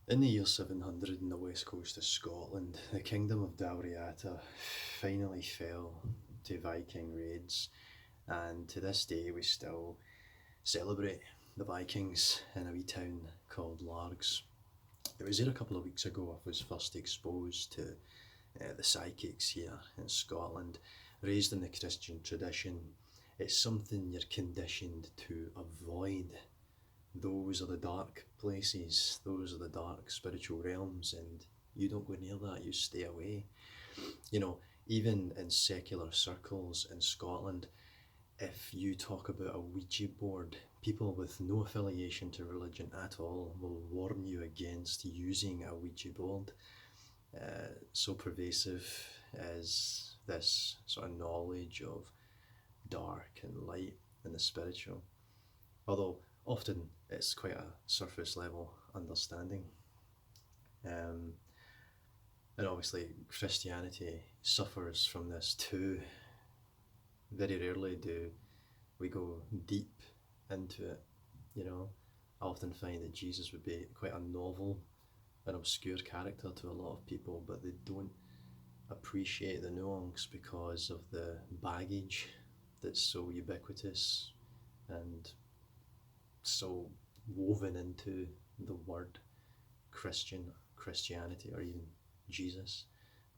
In the year 700 in the west coast of Scotland, the kingdom of Dalriata finally fell to Viking raids, and to this day we still celebrate the Vikings in a wee town called Largs. It was here a couple of weeks ago I was first exposed to the psychics here in Scotland, raised in the Christian tradition. It's something you're conditioned to avoid. Those are the dark places, those are the dark spiritual realms, and you don't go near that, you stay away. You know, even in secular circles in Scotland, if you talk about a Ouija board, people with no affiliation to religion at all will warn you against using a Ouija board. So pervasive is this sort of knowledge of dark and light and the spiritual. Although often it's quite a surface level understanding. Um, and obviously, Christianity suffers from this too. Very rarely do we go deep into it. You know, I often find that Jesus would be quite a novel, an obscure character to a lot of people, but they don't appreciate the nuance because of the baggage that's so ubiquitous and so woven into the word Christianity, or even Jesus,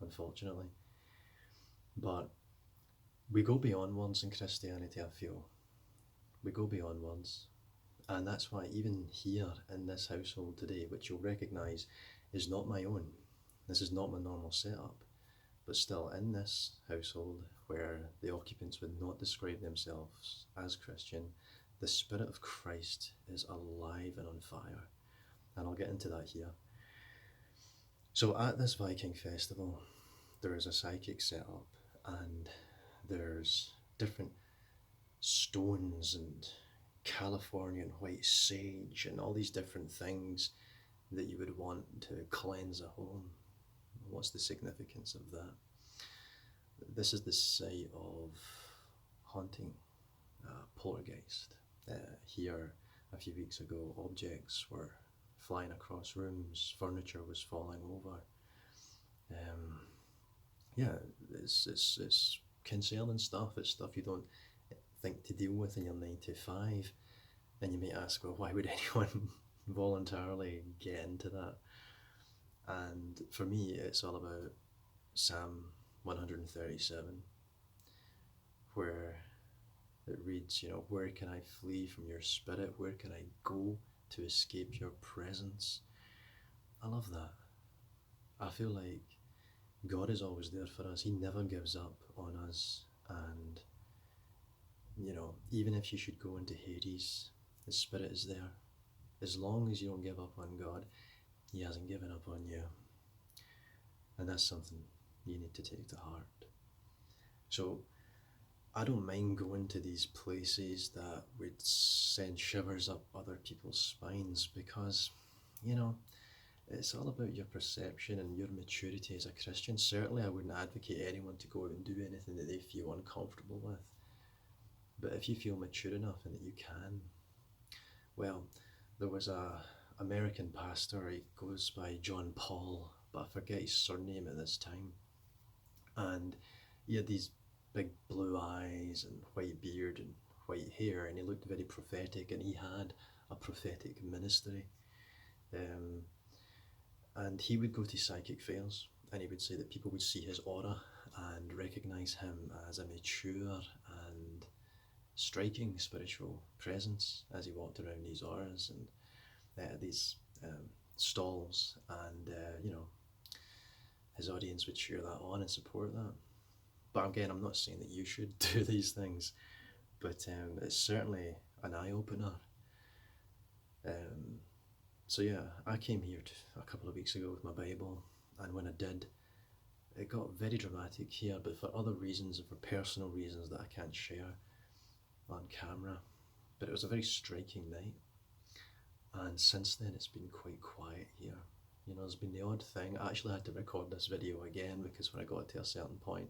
unfortunately. But we go beyond words in Christianity, I feel. We go beyond words. And that's why, even here in this household today, which you'll recognise is not my own, this is not my normal setup, but still in this household where the occupants would not describe themselves as Christian, the Spirit of Christ is alive and on fire. And I'll get into that here. So at this Viking festival, there is a psychic setup, and there's different stones and Californian white sage and all these different things that you would want to cleanse a home. What's the significance of that? This is the site of haunting, Poltergeist. Here, a few weeks ago, objects were flying across rooms, furniture was falling over. Yeah, it's concerning stuff. It's stuff you don't think to deal with in your 9 to 5, and you may ask, well, why would anyone voluntarily get into that? And for me, it's all about Psalm 137, where it reads, where can I flee from your spirit? Where can I go to escape your presence? I love that. I feel like God is always there for us. He never gives up on us. And, even if you should go into Hades, His Spirit is there. As long as you don't give up on God, He hasn't given up on you. And that's something you need to take to heart. So, I don't mind going to these places that would send shivers up other people's spines, because, it's all about your perception and your maturity as a Christian. Certainly, I wouldn't advocate anyone to go out and do anything that they feel uncomfortable with. But if you feel mature enough and that you can, well, there was a American pastor, he goes by John Paul, but I forget his surname at this time. And he had these big blue eyes and white beard and white hair, and he looked very prophetic, and he had a prophetic ministry. And he would go to psychic fairs, and he would say that people would see his aura and recognize him as a mature and striking spiritual presence as he walked around these auras and these stalls, and his audience would cheer that on and support that. But again, I'm not saying that you should do these things, but it's certainly an eye-opener. So yeah, I came here a couple of weeks ago with my Bible, and when I did, it got very dramatic here, but for other reasons and for personal reasons that I can't share on camera. But it was a very striking night, and since then it's been quite quiet here. There's been the odd thing. I actually had to record this video again because when I got to a certain point,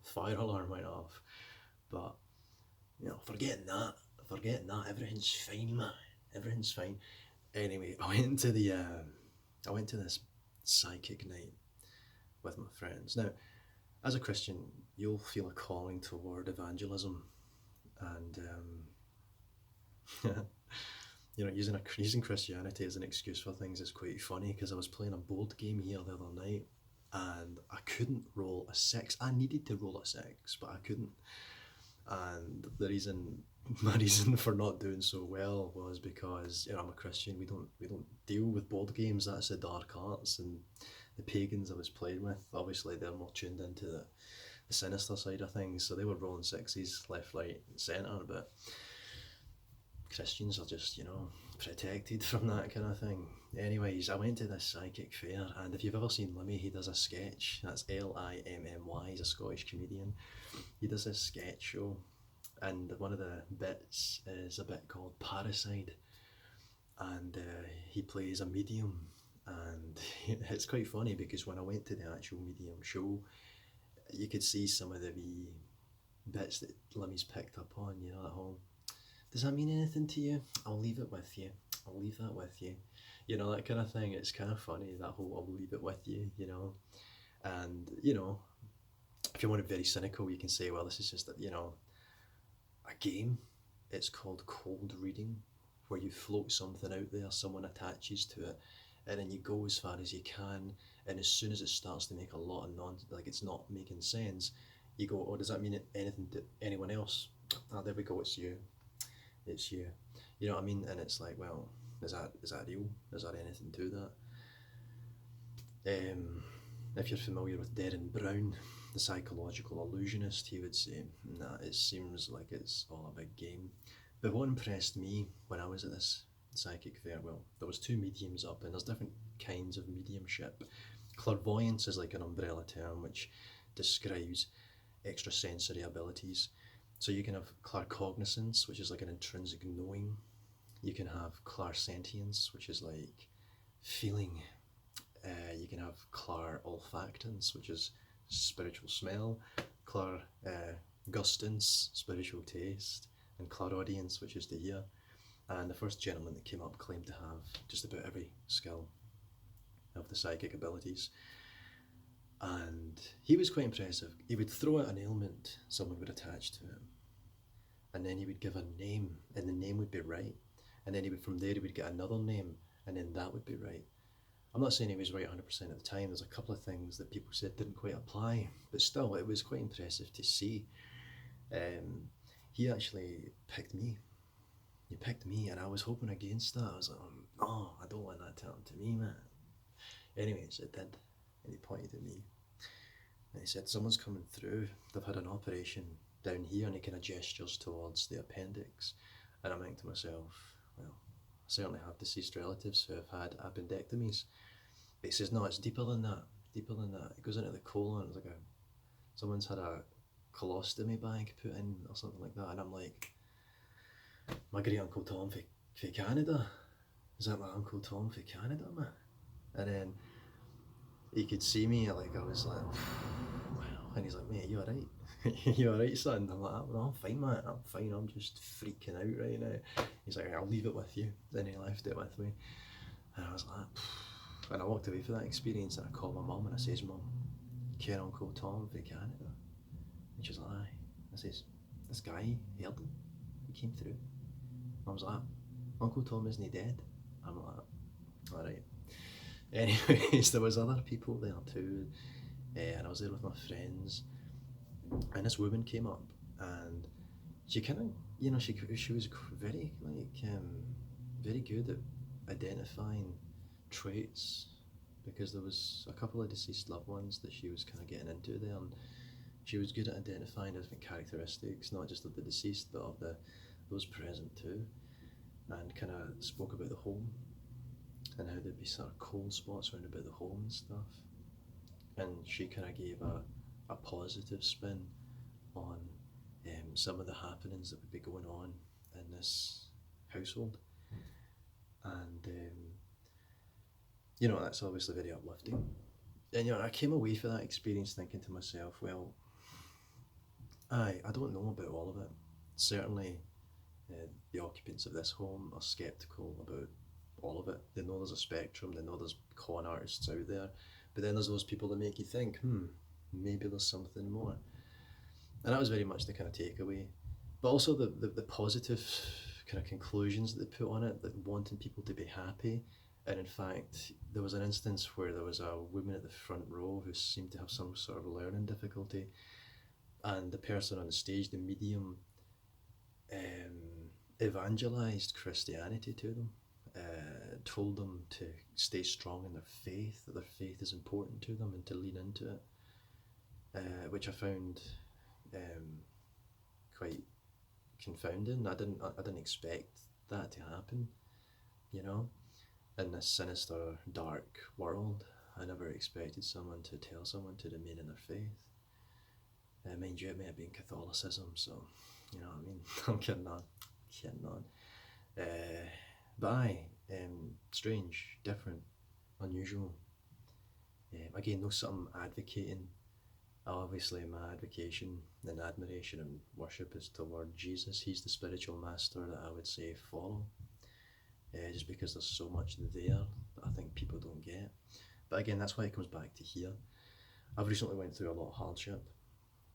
the fire alarm went off. But, forgetting that, everything's fine, man. Everything's fine. Anyway, I went to the I went to this psychic night with my friends. Now, as a Christian, you'll feel a calling toward evangelism, and using Christianity as an excuse for things is quite funny because I was playing a board game here the other night, and I couldn't roll a six. I needed to roll a six, but I couldn't. And my reason for not doing so well was because I'm a Christian. We don't deal with board games. That's the dark arts, and the pagans I was playing with, obviously they're more tuned into the sinister side of things. So they were rolling sixes left, right, and centre. But Christians are just protected from that kind of thing. Anyways, I went to this psychic fair, and if you've ever seen Limmy, he does a sketch. That's Limmy. He's a Scottish comedian. He does this sketch show, and one of the bits is a bit called Parricide, and he plays a medium, and it's quite funny because when I went to the actual medium show, you could see some of the wee bits that Limmy's picked up on, that whole, does that mean anything to you? I'll leave it with you. I'll leave that with you. That kind of thing. It's kind of funny, that whole I'll leave it with you, And, if you want it very cynical, you can say, well, this is just, a game. It's called cold reading, where you float something out there, someone attaches to it, and then you go as far as you can, and as soon as it starts to make a lot of nonsense, like it's not making sense, you go, oh, does that mean anything to anyone else? Oh, there we go, it's you. It's you. You know what I mean? And it's like, well, is that real? Is there anything to that? If you're familiar with Derren Brown, the psychological illusionist, he would say, nah, it seems like it's all a big game. But what impressed me when I was at this psychic fair, well, there was two mediums up, and there's different kinds of mediumship. Clairvoyance is like an umbrella term which describes extrasensory abilities. So you can have claircognizance, which is like an intrinsic knowing. You can have clairsentience, which is like feeling. You can have clairolfactance, which is spiritual smell. Clairgustance, spiritual taste. And clairaudience, which is the ear. And the first gentleman that came up claimed to have just about every skill of the psychic abilities. And he was quite impressive. He would throw out an ailment someone would attach to him, and then he would give a name, and the name would be right, and then from there he would get another name, and then that would be right. I'm not saying he was right 100% of the time. There's a couple of things that people said didn't quite apply, but still it was quite impressive to see. He actually picked me. He picked me, and I was hoping against that. I was like, oh, I don't want that to happen to me, man. Anyways, it did. And he pointed at me, and he said, someone's coming through, they've had an operation down here, and he kind of gestures towards the appendix. And I'm thinking to myself, well, I certainly have deceased relatives who have had appendectomies. But he says, no, it's deeper than that. It goes into the colon. It's like someone's had a colostomy bag put in or something like that. And I'm like, my great Uncle Tom for Canada? Is that my Uncle Tom for Canada, man? And then he could see me, like I was like, wow. And he's like, mate, you alright? You alright, son? I'm like, no, I'm fine, mate. I'm fine. I'm just freaking out right now. He's like, I'll leave it with you. Then he left it with me. And I was like, and I walked away from that experience, and I called my mum and I says, Mum, care Uncle Tom for Canada? And she's like, aye. I says, this guy heard him. He came through. Mum's like, Uncle Tom isn't dead? I'm like, alright. Anyways, there was other people there too, and I was there with my friends, and this woman came up, and she kind of, she was very very good at identifying traits, because there was a couple of deceased loved ones that she was kind of getting into there, and she was good at identifying different characteristics, not just of the deceased, but of those present too, and kind of spoke about the home, and how there'd be sort of cold spots around about the home and stuff. And she kind of gave a positive spin on some of the happenings that would be going on in this household. And, that's obviously very uplifting. And, I came away from that experience thinking to myself, well, I don't know about all of it. Certainly, the occupants of this home are sceptical about all of it. They know there's a spectrum, they know there's con artists out there, but then there's those people that make you think, maybe there's something more. And that was very much the kind of takeaway. But also the positive kind of conclusions that they put on it, that wanting people to be happy. And in fact, there was an instance where there was a woman at the front row who seemed to have some sort of learning difficulty, and the person on the stage, the medium, evangelized Christianity to them, told them to stay strong in their faith, that their faith is important to them and to lean into it, which I found quite confounding. I didn't expect that to happen, you know, in this sinister, dark world. I never expected someone to tell someone to remain in their faith. Mind you, it may have been Catholicism, so, you know what I mean? I'm kidding on. But aye, strange, different, unusual. Again, no something advocating. Obviously, my advocation and admiration and worship is toward Jesus. He's the spiritual master that I would say follow. Just because there's so much there that I think people don't get. But again, that's why it comes back to here. I've recently went through a lot of hardship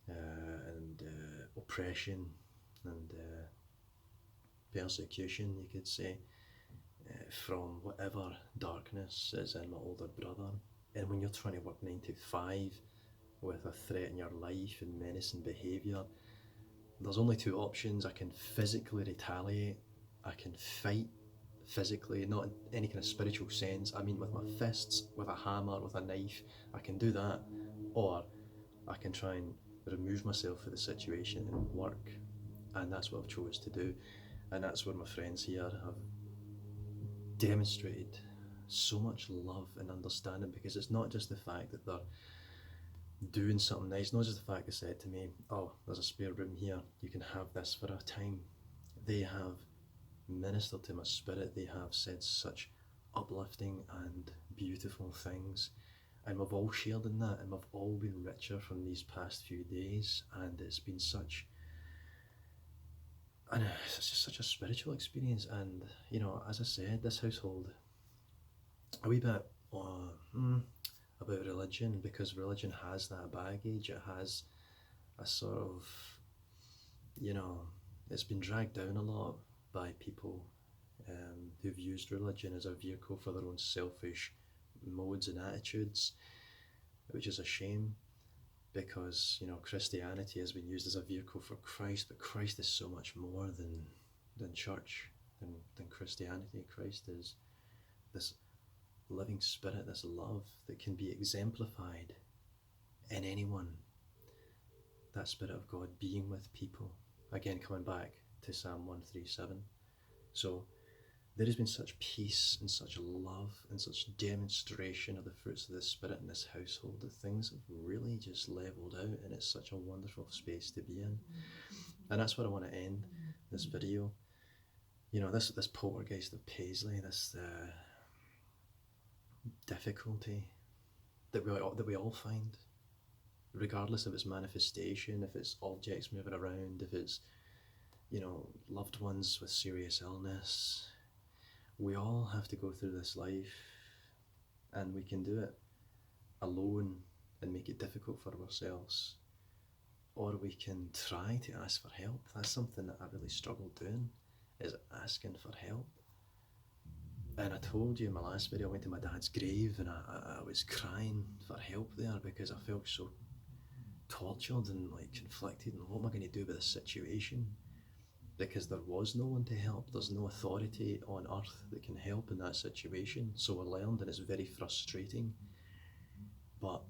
and oppression and persecution, you could say, from whatever darkness is in my older brother. And when you're trying to work 9 to 5 with a threat in your life and menacing behaviour, there's only two options. I can physically retaliate, I can fight physically, not in any kind of spiritual sense, I mean with my fists, with a hammer, with a knife, I can do that, or I can try and remove myself from the situation and work. And that's what I've chose to do, and that's where my friends here have demonstrated so much love and understanding, because it's not just the fact that they're doing something nice, not just the fact they said to me, oh, there's a spare room here, you can have this for a time. They have ministered to my spirit, they have said such uplifting and beautiful things, and we've all shared in that, and we've all been richer from these past few days. And it's been such a spiritual experience. And you know, as I said, this household a wee bit about religion, because religion has that baggage, it has a sort of, you know, it's been dragged down a lot by people who've used religion as a vehicle for their own selfish modes and attitudes, which is a shame, because, you know, Christianity has been used as a vehicle for Christ, but Christ is so much more than church, than Christianity. Christ is this living spirit, this love that can be exemplified in anyone, that Spirit of God being with people. Again, coming back to Psalm 137. So there has been such peace and such love and such demonstration of the fruits of the Spirit in this household that things have really just leveled out, and it's such a wonderful space to be in. And that's where I want to end this video. You know, this Poltergeist of Pàislig, this difficulty that we all find, regardless of its manifestation, if it's objects moving around, if it's, you know, loved ones with serious illness. We all have to go through this life, and we can do it alone and make it difficult for ourselves, or we can try to ask for help. That's something that I really struggled doing, is asking for help. And I told you in my last video, I went to my dad's grave and I was crying for help there, because I felt so tortured and like conflicted, and what am I going to do with this situation? Because there was no one to help. There's no authority on earth that can help in that situation. So I learned, and it's very frustrating. But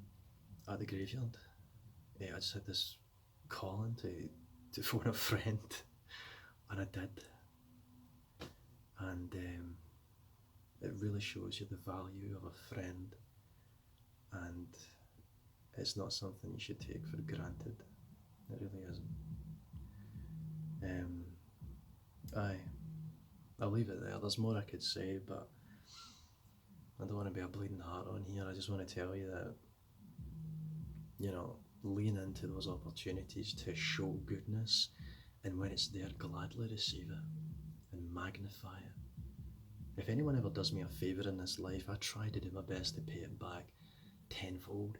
at the graveyard, I just had this calling to phone a friend, and I did. And it really shows you the value of a friend, and it's not something you should take for granted. It really isn't. I'll leave it there. There's more I could say, but I don't want to be a bleeding heart on here. I just want to tell you that, you know, lean into those opportunities to show goodness, and when it's there, gladly receive it and magnify it. If anyone ever does me a favour in this life, I try to do my best to pay it back tenfold.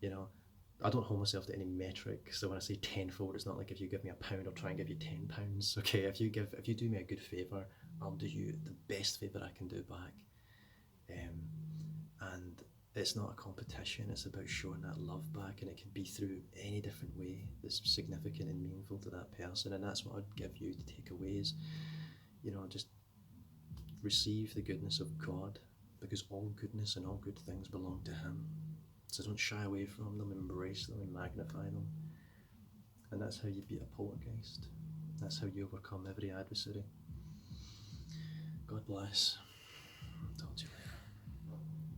You know, I don't hold myself to any metric, so when I say tenfold, it's not like if you give me £1, I'll try and give you £10. Okay, if you do me a good favour, I'll do you the best favour I can do back. And it's not a competition, it's about showing that love back, and it can be through any different way that's significant and meaningful to that person. And that's what I'd give you to take away is, just receive the goodness of God, because all goodness and all good things belong to Him. So don't shy away from them, embrace them and magnify them. And that's how you beat a poltergeist. That's how you overcome every adversary. God bless. Talk to you later.